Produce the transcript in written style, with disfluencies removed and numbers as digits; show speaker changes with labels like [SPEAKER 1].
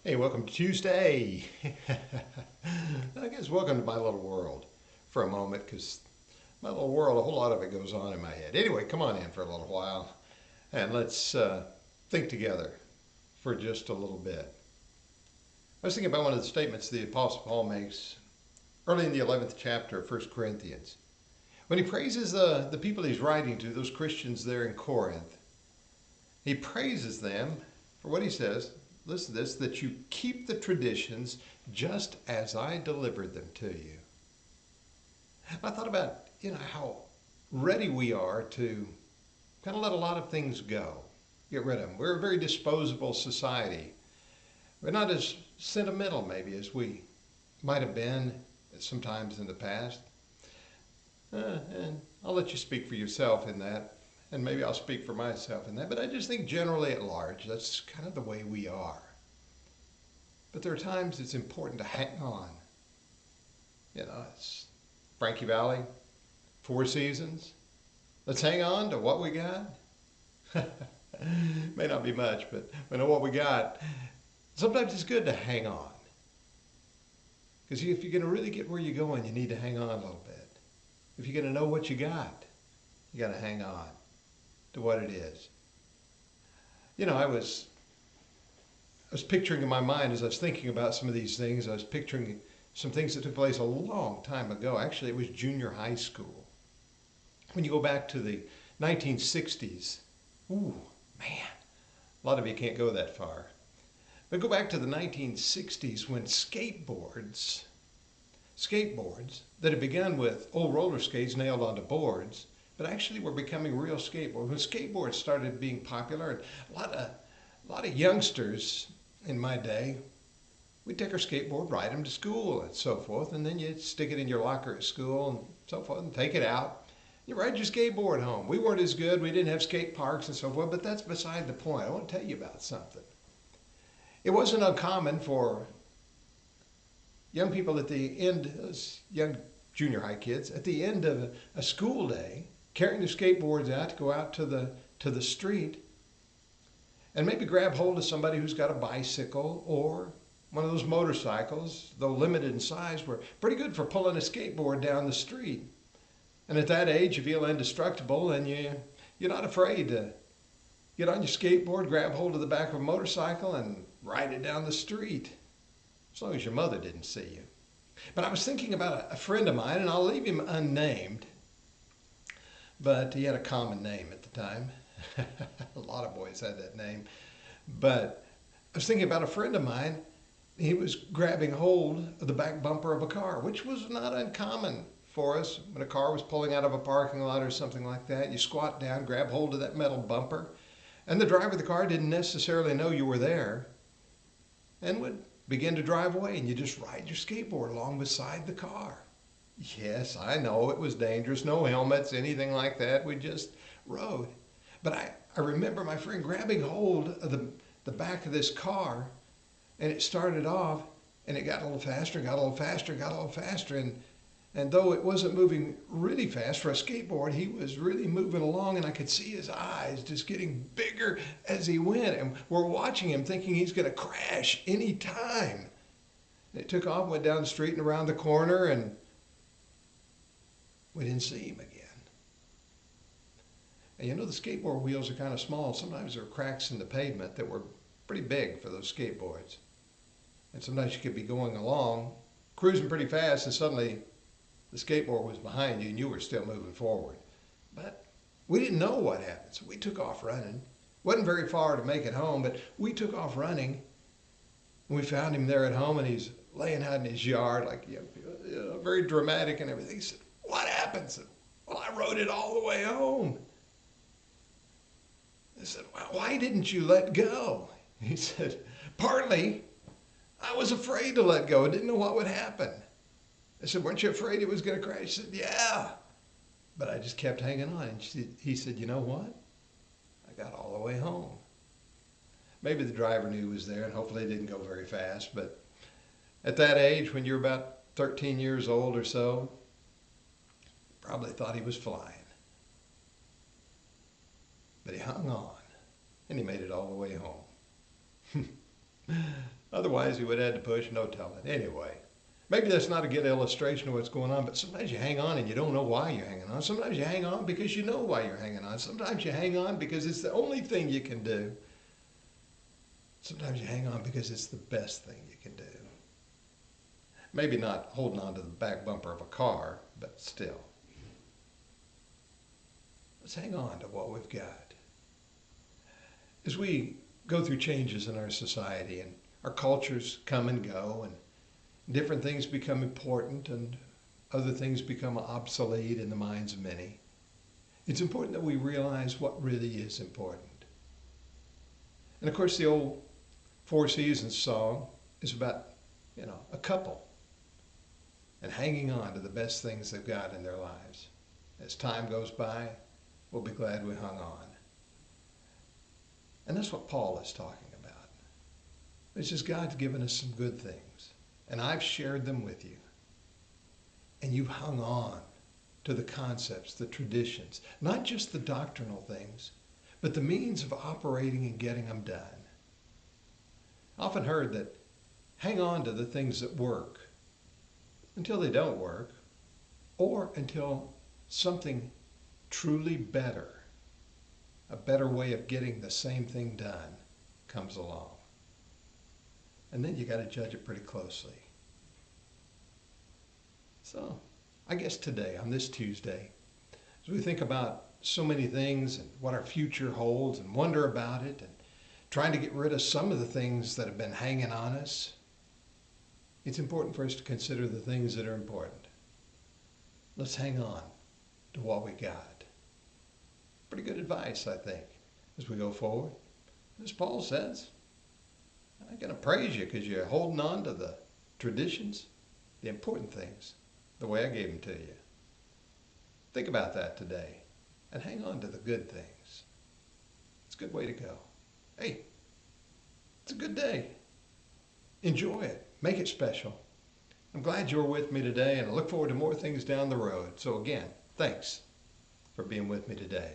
[SPEAKER 1] Hey, welcome to Tuesday. I guess welcome to my little world for a moment because my little world, a whole lot of it goes on in my head. Anyway, come on in for a little while and let's think together for just a little bit. I was thinking about one of the statements the Apostle Paul makes early in the 11th chapter of 1 Corinthians. When he praises the people he's writing to, those Christians there in Corinth, he praises them for what he says. Listen to this, that you keep the traditions just as I delivered them to you. I thought about, how ready we are to kind of let a lot of things go, get rid of them. We're a very disposable society. We're not as sentimental maybe as we might have been sometimes in the past. And I'll let you speak for yourself in that, and maybe I'll speak for myself in that, but I just think generally at large, that's kind of the way we are. But there are times it's important to hang on. It's Frankie Valley, Four Seasons. Let's hang on to what we got. May not be much, but we know what we got. Sometimes it's good to hang on. Because if you're going to really get where you're going, you need to hang on a little bit. If you're going to know what you got to hang on to what it is. I was picturing in my mind as I was thinking about some of these things, I was picturing some things that took place a long time ago. Actually, it was junior high school. When you go back to the 1960s, ooh, man, a lot of you can't go that far. But go back to the 1960s when skateboards that had begun with old roller skates nailed onto boards, but actually were becoming real skateboards. When skateboards started being popular, and a lot of youngsters in my day, we'd take our skateboard, ride them to school and so forth, and then you'd stick it in your locker at school and so forth and take it out. You ride your skateboard home. We weren't as good. We didn't have skate parks and so forth, but that's beside the point. I want to tell you about something. It wasn't uncommon for young people at the end, young junior high kids, at the end of a school day, carrying their skateboards out to go out to the street and maybe grab hold of somebody who's got a bicycle or one of those motorcycles, though limited in size, were pretty good for pulling a skateboard down the street. And at that age, you feel indestructible and you're not afraid to get on your skateboard, grab hold of the back of a motorcycle and ride it down the street, as long as your mother didn't see you. But I was thinking about a friend of mine, and I'll leave him unnamed, but he had a common name at the time. A lot of boys had that name. But I was thinking about a friend of mine. He was grabbing hold of the back bumper of a car, which was not uncommon for us when a car was pulling out of a parking lot or something like that. You squat down, grab hold of that metal bumper, and the driver of the car didn't necessarily know you were there and would begin to drive away, and you just ride your skateboard along beside the car. Yes, I know it was dangerous, no helmets, anything like that. We just rode. But I remember my friend grabbing hold of the back of this car, and it started off, and it got a little faster, got a little faster, got a little faster, and though it wasn't moving really fast for a skateboard, he was really moving along, and I could see his eyes just getting bigger as he went, and we're watching him thinking he's going to crash any time. And it took off, went down the street and around the corner, and we didn't see him again. And the skateboard wheels are kind of small. Sometimes there were cracks in the pavement that were pretty big for those skateboards. And sometimes you could be going along, cruising pretty fast, and suddenly the skateboard was behind you and you were still moving forward. But we didn't know what happened, so we took off running. Wasn't very far to make it home, but we took off running. And we found him there at home, and he's laying out in his yard, like, very dramatic and everything. He said, "What happened?" I said, "Well, I rode it all the way home." I said, "Well, why didn't you let go?" He said, "Partly, I was afraid to let go. I didn't know what would happen." I said, "Weren't you afraid it was going to crash?" He said, "Yeah." But I just kept hanging on. And he said, "You know what? I got all the way home." Maybe the driver knew he was there, and hopefully it didn't go very fast. But at that age, when you're about 13 years old or so, probably thought he was flying. But he hung on, and he made it all the way home. Otherwise, he would have had to push, no telling. Anyway, maybe that's not a good illustration of what's going on, but sometimes you hang on and you don't know why you're hanging on. Sometimes you hang on because you know why you're hanging on. Sometimes you hang on because it's the only thing you can do. Sometimes you hang on because it's the best thing you can do. Maybe not holding on to the back bumper of a car, but still. Let's hang on to what we've got. As we go through changes in our society and our cultures come and go and different things become important and other things become obsolete in the minds of many, it's important that we realize what really is important. And of course, the old Four Seasons song is about, a couple and hanging on to the best things they've got in their lives. As time goes by, we'll be glad we hung on. And that's what Paul is talking about. It's just God's given us some good things, and I've shared them with you. And you've hung on to the concepts, the traditions, not just the doctrinal things, but the means of operating and getting them done. I often heard that hang on to the things that work until they don't work, or until something truly better, a better way of getting the same thing done, comes along. And then you got to judge it pretty closely. So, I guess today, on this Tuesday, as we think about so many things and what our future holds and wonder about it and trying to get rid of some of the things that have been hanging on us, it's important for us to consider the things that are important. Let's hang on to what we got. Pretty good advice, I think, as we go forward. As Paul says, I'm going to praise you because you're holding on to the traditions, the important things, the way I gave them to you. Think about that today and hang on to the good things. It's a good way to go. Hey, it's a good day. Enjoy it. Make it special. I'm glad you were with me today, and I look forward to more things down the road. So again, thanks for being with me today.